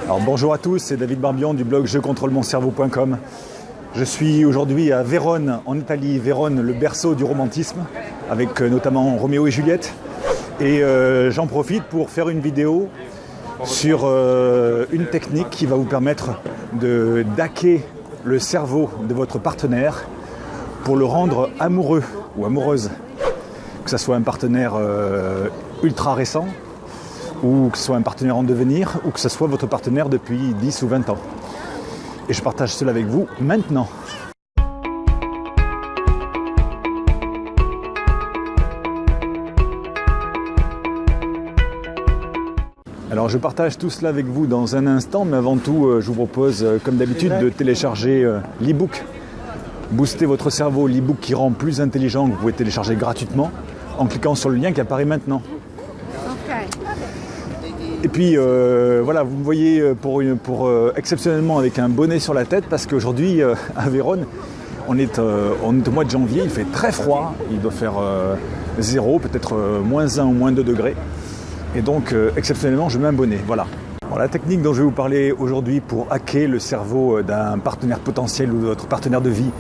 Alors bonjour à tous, c'est David Barbion du blog jeuxcontrôlemoncerveau.com. Je suis aujourd'hui à Vérone, en Italie. Vérone, le berceau du romantisme, avec notamment Roméo et Juliette. Et j'en profite pour faire une vidéo sur une technique qui va vous permettre d'hacker le cerveau de votre partenaire pour le rendre amoureux ou amoureuse. Que ce soit un partenaire ultra récent, ou que ce soit un partenaire en devenir, ou que ce soit votre partenaire depuis 10 ou 20 ans. Et je partage cela avec vous maintenant. Alors je partage tout cela avec vous dans un instant, mais avant tout, je vous propose, comme d'habitude, de télécharger l'e-book Booster votre cerveau, l'e-book qui rend plus intelligent, que vous pouvez télécharger gratuitement en cliquant sur le lien qui apparaît maintenant. Et puis voilà, vous me voyez exceptionnellement avec un bonnet sur la tête parce qu'aujourd'hui à Vérone, on est au mois de janvier, il fait très froid, il doit faire 0, peut-être -1 ou -2 degrés. Et donc exceptionnellement, je mets un bonnet, voilà. Alors, la technique dont je vais vous parler aujourd'hui pour hacker le cerveau d'un partenaire potentiel ou de votre partenaire de vie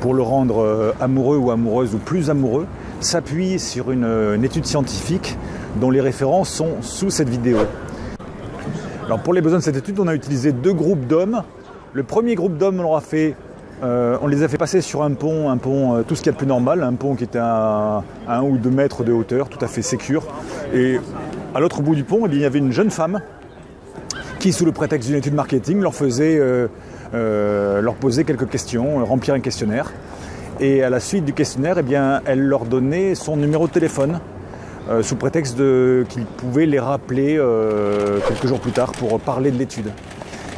pour le rendre amoureux ou amoureuse ou plus amoureux, s'appuie sur une étude scientifique dont les références sont sous cette vidéo. Alors pour les besoins de cette étude, on a utilisé 2 groupes d'hommes. Le premier groupe d'hommes, on les a fait passer sur un pont tout ce qu'il y a de plus normal, un pont qui était à 1 ou 2 mètres de hauteur, tout à fait sécure. Et à l'autre bout du pont, il y avait une jeune femme qui, sous le prétexte d'une étude marketing, leur posait quelques questions, remplir un questionnaire. Et à la suite du questionnaire, elle leur donnait son numéro de téléphone, sous prétexte qu'ils pouvaient les rappeler quelques jours plus tard pour parler de l'étude.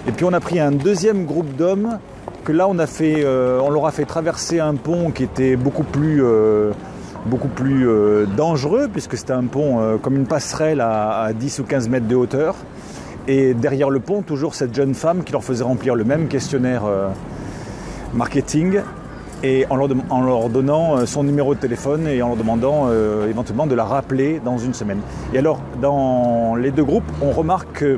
Et puis on a pris un deuxième groupe d'hommes que là on leur a fait traverser un pont qui était beaucoup plus dangereux, puisque c'était un pont comme une passerelle à 10 ou 15 mètres de hauteur. Et derrière le pont, toujours cette jeune femme qui leur faisait remplir le même questionnaire marketing, et en leur donnant son numéro de téléphone et en leur demandant éventuellement de la rappeler dans une semaine. Et alors, dans les 2 groupes, on remarque que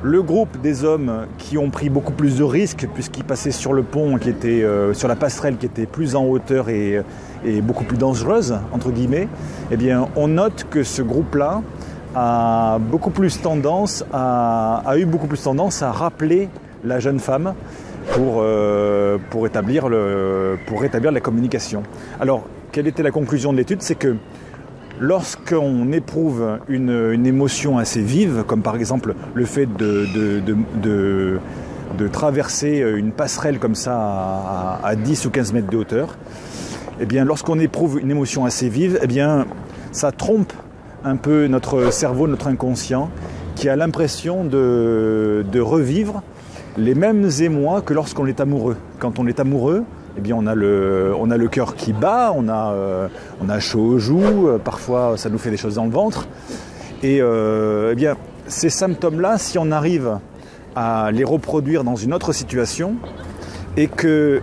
le groupe des hommes qui ont pris beaucoup plus de risques, puisqu'ils passaient sur le pont, qui était sur la passerelle qui était plus en hauteur et beaucoup plus dangereuse, entre guillemets, on note que ce groupe-là a eu beaucoup plus tendance à rappeler la jeune femme pour établir la communication. Alors, quelle était la conclusion de l'étude? C'est que lorsqu'on éprouve une émotion assez vive, comme par exemple le fait de traverser une passerelle comme ça à 10 ou 15 mètres de hauteur, lorsqu'on éprouve une émotion assez vive, ça trompe un peu notre cerveau, notre inconscient, qui a l'impression de revivre les mêmes émois que lorsqu'on est amoureux. Quand on est amoureux, on a le cœur qui bat, on a chaud aux joues, parfois ça nous fait des choses dans le ventre. Et ces symptômes-là, si on arrive à les reproduire dans une autre situation, et que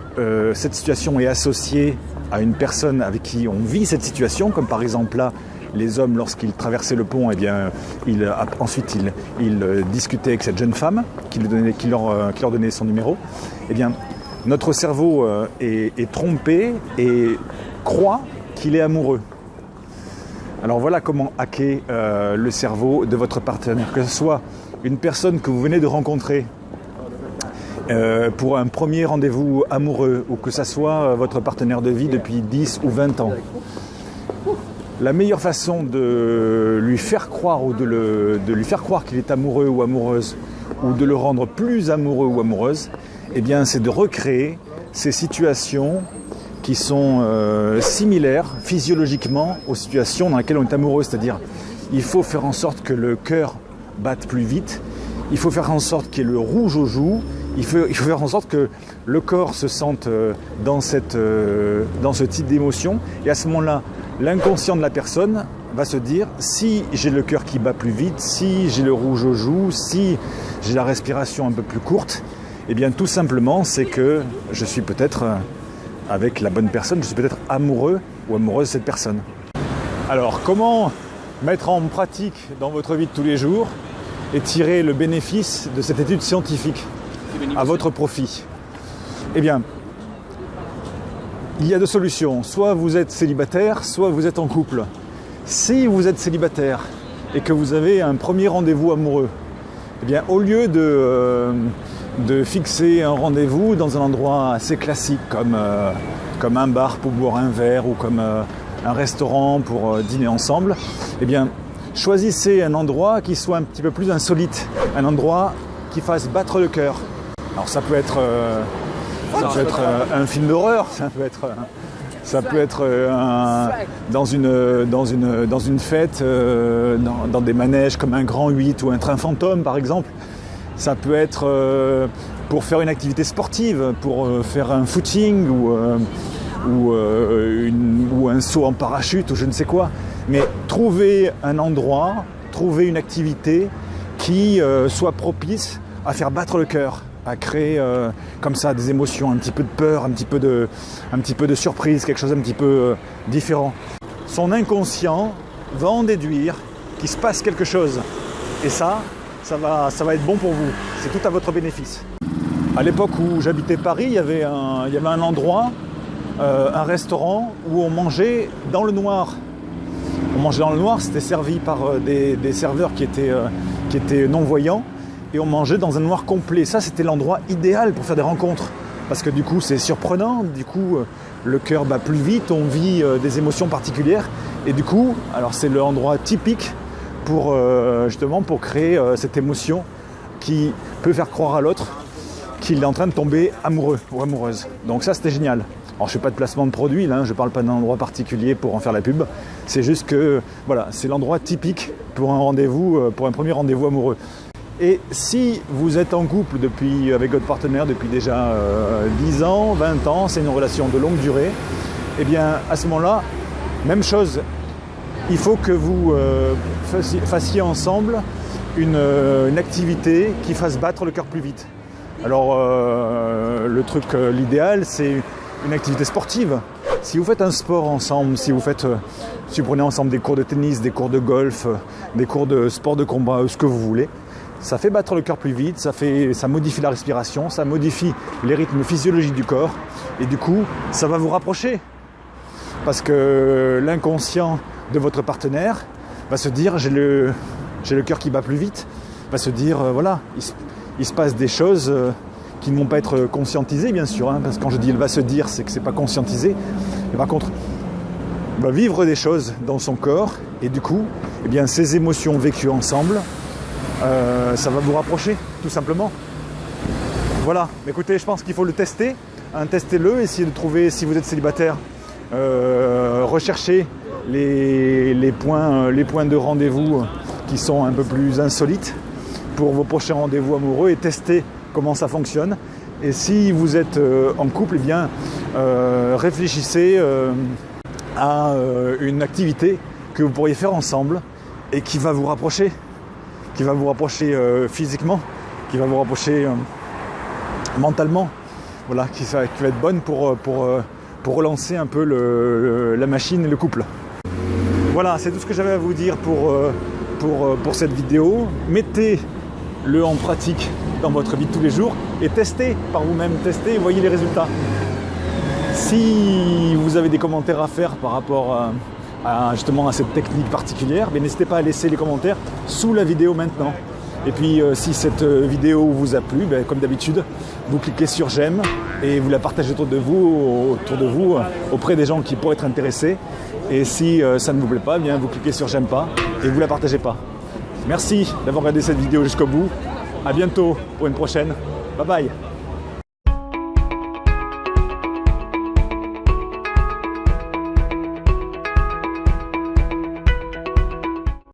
cette situation est associée à une personne avec qui on vit cette situation, comme par exemple là, les hommes, lorsqu'ils traversaient le pont, ensuite ils discutaient avec cette jeune femme qui leur donnait son numéro. Notre cerveau est trompé et croit qu'il est amoureux. Alors voilà comment hacker le cerveau de votre partenaire, que ce soit une personne que vous venez de rencontrer pour un premier rendez-vous amoureux, ou que ce soit votre partenaire de vie depuis 10 ou 20 ans. La meilleure façon de lui faire croire qu'il est amoureux ou amoureuse, ou de le rendre plus amoureux ou amoureuse, c'est de recréer ces situations qui sont similaires physiologiquement aux situations dans lesquelles on est amoureux. C'est-à-dire, il faut faire en sorte que le cœur batte plus vite, il faut faire en sorte qu'il y ait le rouge aux joues, il faut faire en sorte que le corps se sente dans ce type d'émotion. Et à ce moment-là, l'inconscient de la personne va se dire, si j'ai le cœur qui bat plus vite, si j'ai le rouge aux joues, si j'ai la respiration un peu plus courte, tout simplement, c'est que je suis peut-être avec la bonne personne, je suis peut-être amoureux ou amoureuse de cette personne. Alors, comment mettre en pratique dans votre vie de tous les jours et tirer le bénéfice de cette étude scientifique à votre profit. Eh bien, il y a deux solutions. Soit vous êtes célibataire, soit vous êtes en couple. Si vous êtes célibataire et que vous avez un premier rendez-vous amoureux, eh bien, au lieu de fixer un rendez-vous dans un endroit assez classique comme un bar pour boire un verre ou comme un restaurant pour dîner ensemble, eh bien, choisissez un endroit qui soit un petit peu plus insolite, un endroit qui fasse battre le cœur. Alors ça peut être un film d'horreur, ça peut être dans une fête, dans des manèges comme un grand 8 ou un train fantôme par exemple. Ça peut être pour faire une activité sportive, pour faire un footing ou un saut en parachute ou je ne sais quoi. Mais trouver un endroit, trouver une activité qui soit propice à faire battre le cœur, à créer comme ça des émotions, un petit peu de peur, un petit peu de surprise, quelque chose un petit peu différent. Son inconscient va en déduire qu'il se passe quelque chose. Et ça va être bon pour vous. C'est tout à votre bénéfice. À l'époque où j'habitais Paris, il y avait un endroit, un restaurant où on mangeait dans le noir. On mangeait dans le noir, c'était servi par des serveurs qui étaient non-voyants. Et on mangeait dans un noir complet. Ça, c'était l'endroit idéal pour faire des rencontres. Parce que du coup, c'est surprenant. Du coup, le cœur bat plus vite. On vit des émotions particulières. Et du coup, alors c'est l'endroit typique pour créer cette émotion qui peut faire croire à l'autre qu'il est en train de tomber amoureux ou amoureuse. Donc ça, c'était génial. Alors, je ne fais pas de placement de produit, là, je ne parle pas d'un endroit particulier pour en faire la pub. C'est juste que, voilà, c'est l'endroit typique pour un premier rendez-vous amoureux. Et si vous êtes en couple avec votre partenaire depuis déjà 10 ans, 20 ans, c'est une relation de longue durée, eh bien, à ce moment-là, même chose, il faut que vous fassiez ensemble une activité qui fasse battre le cœur plus vite. Alors, l'idéal, c'est une activité sportive. Si vous faites un sport ensemble, si vous prenez ensemble des cours de tennis, des cours de golf, des cours de sport de combat, ce que vous voulez, ça fait battre le cœur plus vite, ça modifie la respiration, ça modifie les rythmes physiologiques du corps et du coup, ça va vous rapprocher. Parce que l'inconscient de votre partenaire va se dire j'ai le cœur qui bat plus vite, va se dire voilà, il se passe des choses qui ne vont pas être conscientisées bien sûr, hein, parce que quand je dis il va se dire, c'est que c'est pas conscientisé. Et par contre, il va vivre des choses dans son corps et du coup, eh bien, ces émotions vécues ensemble, ça va vous rapprocher, tout simplement. Voilà, écoutez, je pense qu'il faut le tester, hein, testez-le, essayez de trouver, si vous êtes célibataire, recherchez les points de rendez-vous qui sont un peu plus insolites pour vos prochains rendez-vous amoureux et testez comment ça fonctionne. Et si vous êtes en couple, eh bien, réfléchissez à une activité que vous pourriez faire ensemble et qui va vous rapprocher. Physiquement, qui va vous rapprocher mentalement, voilà, qui va être bonne pour relancer un peu la machine et le couple. Voilà, c'est tout ce que j'avais à vous dire pour cette vidéo. Mettez-le en pratique dans votre vie de tous les jours et testez par vous-même, testez et voyez les résultats. Si vous avez des commentaires à faire par rapport à cette technique particulière, mais n'hésitez pas à laisser les commentaires sous la vidéo maintenant. Et puis si cette vidéo vous a plu, comme d'habitude, vous cliquez sur j'aime et vous la partagez autour de vous auprès des gens qui pourraient être intéressés. Et si ça ne vous plaît pas, bien vous cliquez sur j'aime pas et vous la partagez pas. Merci d'avoir regardé cette vidéo jusqu'au bout. À bientôt pour une prochaine. Bye bye.